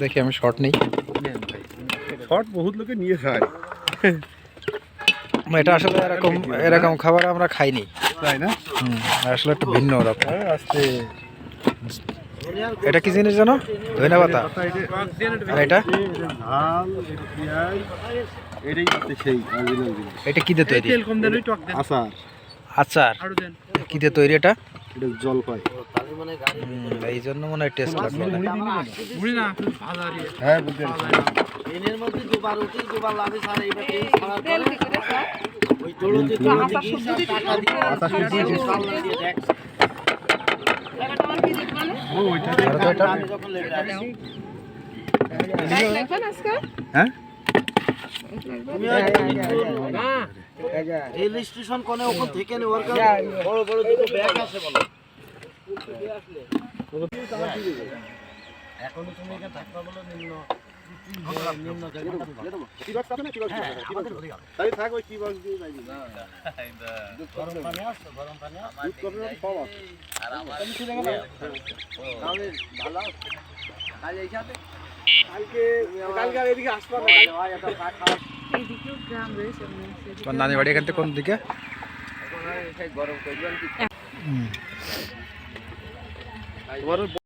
দেখি আমি শর্ট নেই। শর্ট বহুত লোকে নিয়ে খায়। এটা আসলে এরকম এরকম খাবার আমরা খাইনি, তাই না? আসলে একটু ভিন্ন রকম। আস্তে এটা কি জিনিস জানো? ধনে পাতা। আর এটা ঝাল, পেঁয়াজ, এটাই হচ্ছে সেই অরিজিনাল জিনিস। এটা কি দিয়ে তৈরি? আচার। আচার কি দিয়ে তৈরি এটা? এটা জলপাই। এই জন্য মনে হয় টেস্ট লাগবে। হ্যাঁ বুঝতে এর মধ্যে দুবার উঠি দুবার লাগে স্যার এইবার তেল ছাড়ার পরে ওই তোড়তে টাকা দিয়ে দেখ আমি যখন লেগে হ্যাঁ রেল স্টেশন কোনে ওখান থেকে নে ওর বড় বড় দুটো ব্যাগ আছে বলো এখন তুমি এখানে থাকবা বলো নিম্ন নানি বাড়ি এখান থেকে কোন দিকে? তোমার